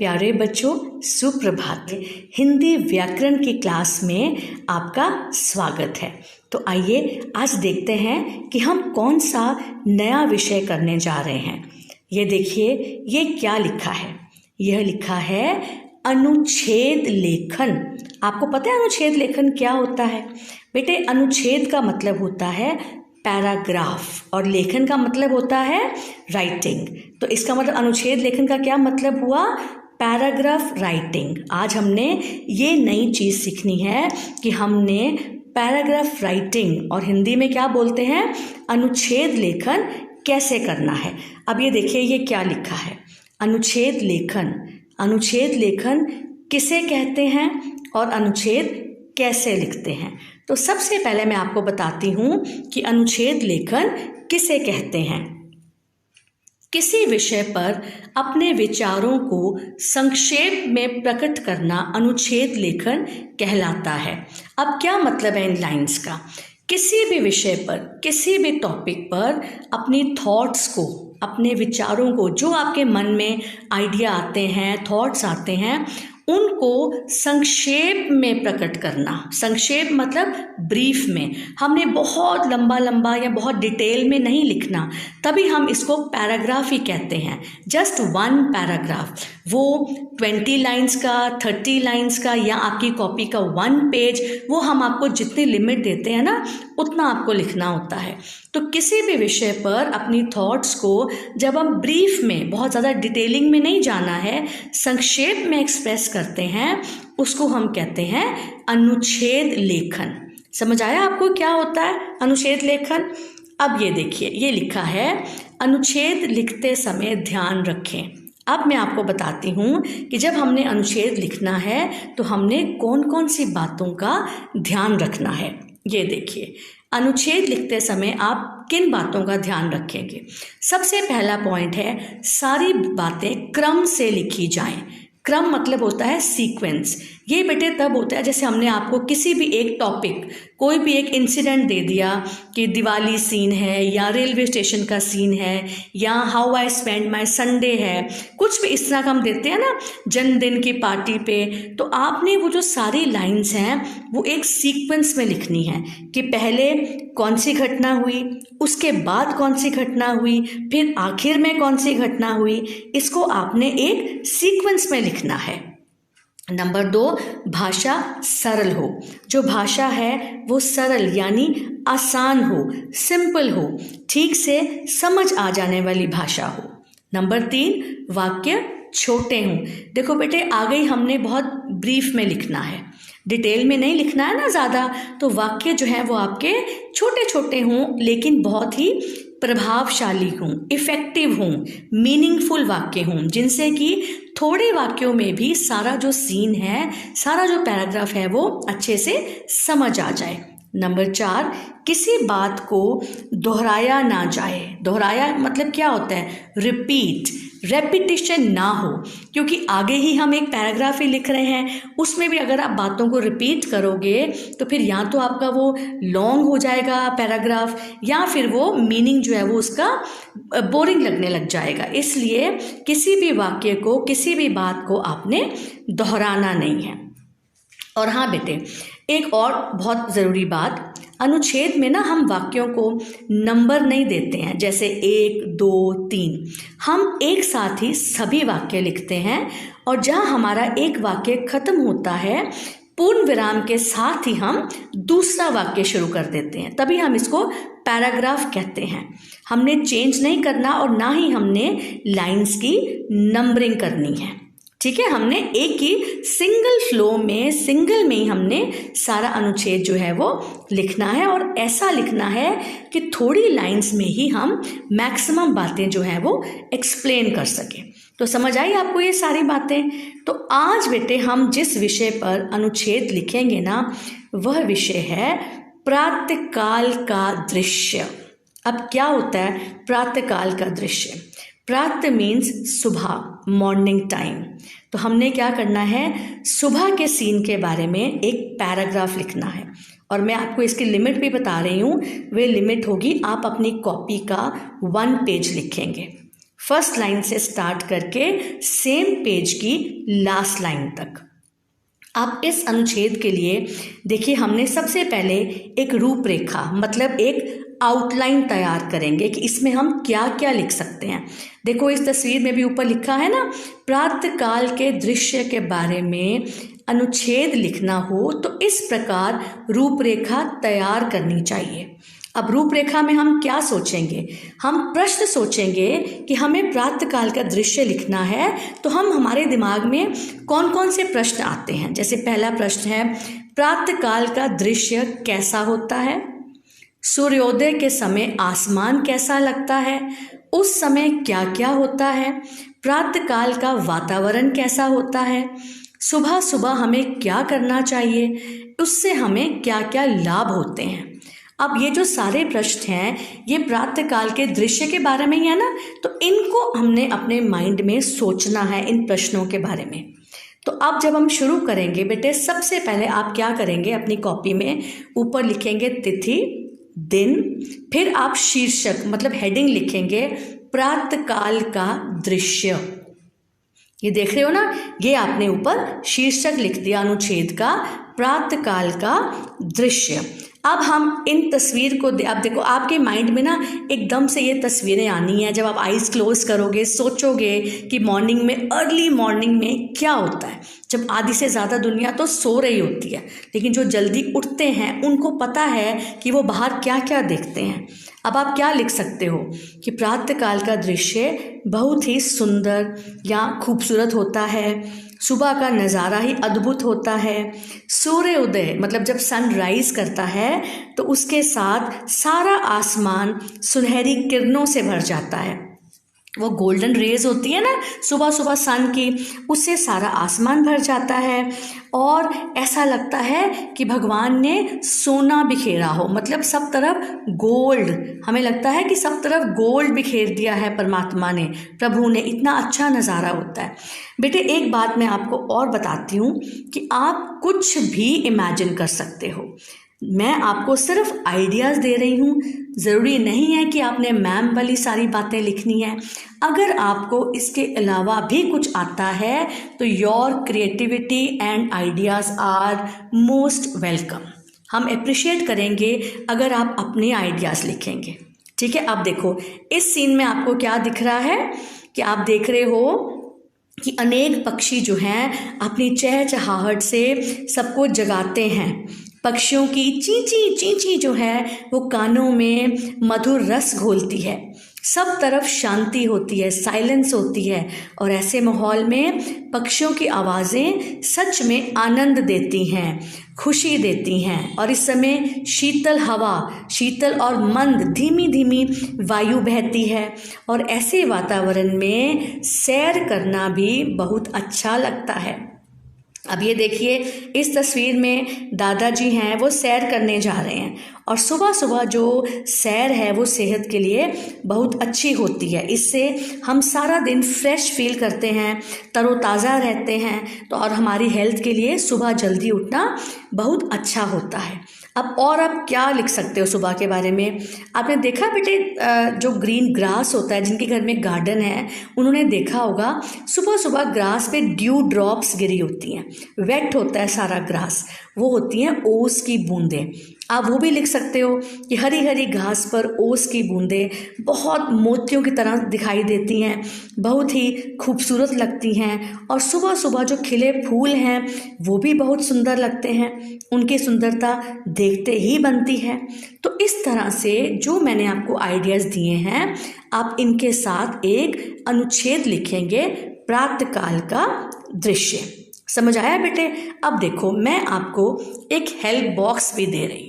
प्यारे बच्चों, सुप्रभात। हिंदी व्याकरण की क्लास में आपका स्वागत है। तो आइए आज देखते हैं कि हम कौन सा नया विषय करने जा रहे हैं। ये देखिए, ये क्या लिखा है। यह लिखा है अनुच्छेद लेखन। आपको पता है अनुच्छेद लेखन क्या होता है? बेटे, अनुच्छेद का मतलब होता है पैराग्राफ और लेखन का मतलब होता है राइटिंग। तो इसका मतलब अनुच्छेद लेखन का क्या मतलब हुआ? Paragraph writing. आज हमने ये नई चीज़ सीखनी है कि हमने पैराग्राफ राइटिंग और हिंदी में क्या बोलते हैं, अनुच्छेद लेखन कैसे करना है। अब ये देखिए, ये क्या लिखा है, अनुच्छेद लेखन। अनुच्छेद लेखन किसे कहते हैं और अनुच्छेद कैसे लिखते हैं? तो सबसे पहले मैं आपको बताती हूँ कि अनुच्छेद लेखन किसे कहते हैं। किसी विषय पर अपने विचारों को संक्षेप में प्रकट करना अनुच्छेद लेखन कहलाता है। अब क्या मतलब है इन लाइंस का? किसी भी विषय पर, किसी भी टॉपिक पर अपनी थॉट्स को, अपने विचारों को, जो आपके मन में आइडिया आते हैं, थॉट्स आते हैं, उनको संक्षेप में प्रकट करना। संक्षेप मतलब ब्रीफ में। हमने बहुत लंबा लंबा या बहुत डिटेल में नहीं लिखना, तभी हम इसको पैराग्राफ ही कहते हैं। जस्ट वन पैराग्राफ, वो 20 लाइंस का, 30 लाइंस का या आपकी कॉपी का 1 पेज, वो हम आपको जितनी लिमिट देते हैं ना, उतना आपको लिखना होता है। तो किसी भी विषय पर अपनी थॉट्स को जब हम ब्रीफ में, बहुत ज़्यादा डिटेलिंग में नहीं जाना है, संक्षेप में एक्सप्रेस करते हैं, उसको हम कहते हैं अनुच्छेद लेखन। समझ आया आपको क्या होता है अनुच्छेद लेखन? अब ये देखिए, ये लिखा है अनुच्छेद लिखते समय ध्यान रखें। अब मैं आपको बताती हूँ कि जब हमने अनुच्छेद लिखना है तो हमने कौन कौन सी बातों का ध्यान रखना है। ये देखिए, अनुच्छेद लिखते समय आप किन बातों का ध्यान रखेंगे? सबसे पहला पॉइंट है, सारी बातें क्रम से लिखी जाएं। क्रम मतलब होता है सीक्वेंस। ये बेटे तब होता है जैसे हमने आपको किसी भी एक टॉपिक, कोई भी एक इंसिडेंट दे दिया कि दिवाली सीन है या रेलवे स्टेशन का सीन है या how I spend my Sunday है, कुछ भी इस तरह का हम देते हैं ना, जन्मदिन की पार्टी पे। तो आपने वो जो सारी लाइंस हैं वो एक सीक्वेंस में लिखनी है कि पहले कौन सी घटना हुई, उसके बाद कौन सी घटना हुई, फिर आखिर में कौन सी घटना हुई। इसको आपने एक सीक्वेंस में लिखना है। नंबर 2, भाषा सरल हो। जो भाषा है वो सरल यानी आसान हो, सिंपल हो, ठीक से समझ आ जाने वाली भाषा हो। नंबर 3, वाक्य छोटे हों। देखो बेटे, आगे ही हमने बहुत ब्रीफ में लिखना है, डिटेल में नहीं लिखना है ना ज़्यादा। तो वाक्य जो है वो आपके छोटे छोटे हों, लेकिन बहुत ही प्रभावशाली हों, इफ़ेक्टिव हों, मीनिंगफुल वाक्य हों, जिनसे कि थोड़े वाक्यों में भी सारा जो सीन है, सारा जो पैराग्राफ है वो अच्छे से समझ आ जाए। नंबर 4, किसी बात को दोहराया ना जाए। दोहराया मतलब क्या होता है? रिपीट, रेपिटिशन ना हो, क्योंकि आगे ही हम एक पैराग्राफ ही लिख रहे हैं, उसमें भी अगर आप बातों को रिपीट करोगे तो फिर या तो आपका वो लॉन्ग हो जाएगा पैराग्राफ, या फिर वो मीनिंग जो है वो उसका बोरिंग लगने लग जाएगा। इसलिए किसी भी वाक्य को, किसी भी बात को आपने दोहराना नहीं है। और हाँ बेटे, एक और बहुत ज़रूरी बात, अनुच्छेद में ना हम वाक्यों को नंबर नहीं देते हैं, जैसे 1, 2, 3। हम एक साथ ही सभी वाक्य लिखते हैं और जहाँ हमारा एक वाक्य खत्म होता है, पूर्ण विराम के साथ ही हम दूसरा वाक्य शुरू कर देते हैं, तभी हम इसको पैराग्राफ कहते हैं। हमने चेंज नहीं करना और ना ही हमने लाइंस की नंबरिंग करनी है, ठीक है। हमने एक ही सिंगल फ्लो में, सिंगल में ही हमने सारा अनुच्छेद जो है वो लिखना है, और ऐसा लिखना है कि थोड़ी लाइंस में ही हम मैक्सिमम बातें जो है वो एक्सप्लेन कर सकें। तो समझ आई आपको ये सारी बातें? तो आज बेटे हम जिस विषय पर अनुच्छेद लिखेंगे ना, वह विषय है प्रातःकाल का दृश्य। अब क्या होता है प्रातःकाल का दृश्य? प्रातः मीन्स सुबह, मॉर्निंग टाइम। तो हमने क्या करना है, सुबह के सीन के बारे में एक पैराग्राफ लिखना है, और मैं आपको इसकी लिमिट भी बता रही हूँ। वे लिमिट होगी, आप अपनी कॉपी का 1 पेज लिखेंगे। फर्स्ट लाइन से स्टार्ट करके सेम पेज की लास्ट लाइन तक। अब इस अनुच्छेद के लिए देखिए, हमने सबसे पहले एक रूपरेखा मतलब एक आउटलाइन तैयार करेंगे कि इसमें हम क्या क्या लिख सकते हैं। देखो इस तस्वीर में भी ऊपर लिखा है ना, प्रातःकाल के दृश्य के बारे में अनुच्छेद लिखना हो तो इस प्रकार रूपरेखा तैयार करनी चाहिए। अब रूपरेखा में हम क्या सोचेंगे, हम प्रश्न सोचेंगे कि हमें प्रातःकाल का दृश्य लिखना है, तो हमारे दिमाग में कौन कौन से प्रश्न आते हैं। जैसे पहला प्रश्न है, प्रातःकाल का दृश्य कैसा होता है, सूर्योदय के समय आसमान कैसा लगता है, उस समय क्या क्या होता है, प्रातःकाल का वातावरण कैसा होता है, सुबह सुबह हमें क्या करना चाहिए, उससे हमें क्या क्या लाभ होते हैं। अब ये जो सारे प्रश्न हैं ये प्रातःकाल के दृश्य के बारे में ही है ना, तो इनको हमने अपने माइंड में सोचना है इन प्रश्नों के बारे में। तो अब जब हम शुरू करेंगे बेटे, सबसे पहले आप क्या करेंगे, अपनी कॉपी में ऊपर लिखेंगे तिथि दिन, फिर आप शीर्षक मतलब हेडिंग लिखेंगे प्रातःकाल का दृश्य। ये देख रहे हो ना, ये आपने ऊपर शीर्षक लिख दिया अनुच्छेद का, प्रातःकाल का दृश्य। अब हम इन तस्वीर को अब देखो आपके माइंड में ना एकदम से ये तस्वीरें आनी है। जब आप आइज क्लोज करोगे, सोचोगे कि मॉर्निंग में, अर्ली मॉर्निंग में क्या होता है, जब आधी से ज़्यादा दुनिया तो सो रही होती है, लेकिन जो जल्दी उठते हैं उनको पता है कि वो बाहर क्या क्या देखते हैं। अब आप क्या लिख सकते हो कि प्रातःकाल का दृश्य बहुत ही सुंदर या खूबसूरत होता है, सुबह का नज़ारा ही अद्भुत होता है, सूर्योदय मतलब जब सनराइज करता है तो उसके साथ सारा आसमान सुनहरी किरणों से भर जाता है। वो गोल्डन रेज होती है ना सुबह सुबह सन की, उससे सारा आसमान भर जाता है और ऐसा लगता है कि भगवान ने सोना बिखेरा हो, मतलब सब तरफ गोल्ड, हमें लगता है कि सब तरफ गोल्ड बिखेर दिया है परमात्मा ने, प्रभु ने। इतना अच्छा नज़ारा होता है। बेटे एक बात मैं आपको और बताती हूँ कि आप कुछ भी इमेजिन कर सकते हो। मैं आपको सिर्फ आइडियाज़ दे रही हूँ, ज़रूरी नहीं है कि आपने मैम वाली सारी बातें लिखनी है। अगर आपको इसके अलावा भी कुछ आता है तो your creativity and ideas are most welcome. हम अप्रिशिएट करेंगे अगर आप अपने आइडियाज़ लिखेंगे, ठीक है। अब देखो इस सीन में आपको क्या दिख रहा है कि आप देख रहे हो कि अनेक पक्षी जो हैं अपनी चहचहाहट से सबको जगाते हैं। पक्षियों की चींची चींची जो है वो कानों में मधुर रस घोलती है, सब तरफ शांति होती है, साइलेंस होती है, और ऐसे माहौल में पक्षियों की आवाज़ें सच में आनंद देती हैं, खुशी देती हैं। और इस समय शीतल हवा, शीतल और मंद धीमी धीमी वायु बहती है, और ऐसे वातावरण में सैर करना भी बहुत अच्छा लगता है। अब ये देखिए इस तस्वीर में दादाजी हैं, वो सैर करने जा रहे हैं, और सुबह सुबह जो सैर है वो सेहत के लिए बहुत अच्छी होती है। इससे हम सारा दिन फ्रेश फील करते हैं, तरोताज़ा रहते हैं, तो और हमारी हेल्थ के लिए सुबह जल्दी उठना बहुत अच्छा होता है। अब और आप क्या लिख सकते हो सुबह के बारे में। आपने देखा बेटे जो ग्रीन ग्रास होता है, जिनके घर में गार्डन है उन्होंने देखा होगा सुबह सुबह ग्रास पे ड्यू ड्रॉप्स गिरी होती हैं, वेट होता है सारा ग्रास, वो होती हैं ओस की बूंदें। आप वो भी लिख सकते हो कि हरी हरी घास पर ओस की बूंदें बहुत मोतियों की तरह दिखाई देती हैं, बहुत ही खूबसूरत लगती हैं, और सुबह सुबह जो खिले फूल हैं वो भी बहुत सुंदर लगते हैं, उनकी सुंदरता देखते ही बनती है। तो इस तरह से जो मैंने आपको आइडियाज़ दिए हैं, आप इनके साथ एक अनुच्छेद लिखेंगे प्रातःकाल का दृश्य। समझ आया बेटे। अब देखो मैं आपको एक हेल्प बॉक्स भी दे रही हूँ।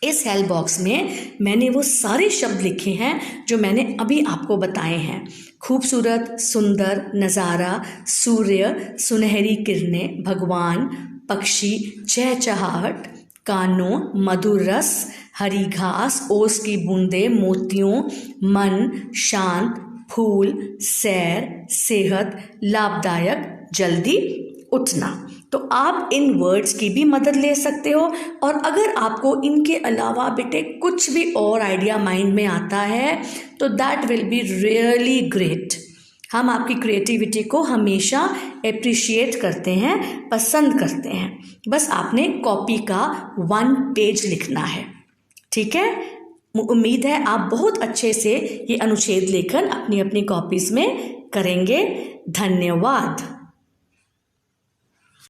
इस हेल्प बॉक्स में मैंने वो सारे शब्द लिखे हैं जो मैंने अभी आपको बताए हैं। खूबसूरत, सुंदर, नज़ारा, सूर्य, सुनहरी किरणें, भगवान, पक्षी, चहचहाहट, कानों, मधुर रस, हरी घास, ओस की बूंदें, मोतियों, मन, शांत, फूल, सैर, सेहत, लाभदायक, जल्दी उठना। तो आप इन वर्ड्स की भी मदद ले सकते हो। और अगर आपको इनके अलावा बेटे कुछ भी और आइडिया माइंड में आता है तो that will be really great. हम आपकी क्रिएटिविटी को हमेशा एप्रिशिएट करते हैं, पसंद करते हैं। बस आपने कॉपी का 1 पेज लिखना है, ठीक है। उम्मीद है आप बहुत अच्छे से ये अनुच्छेद लेखन अपनी अपनी कॉपीज़ में करेंगे। धन्यवाद।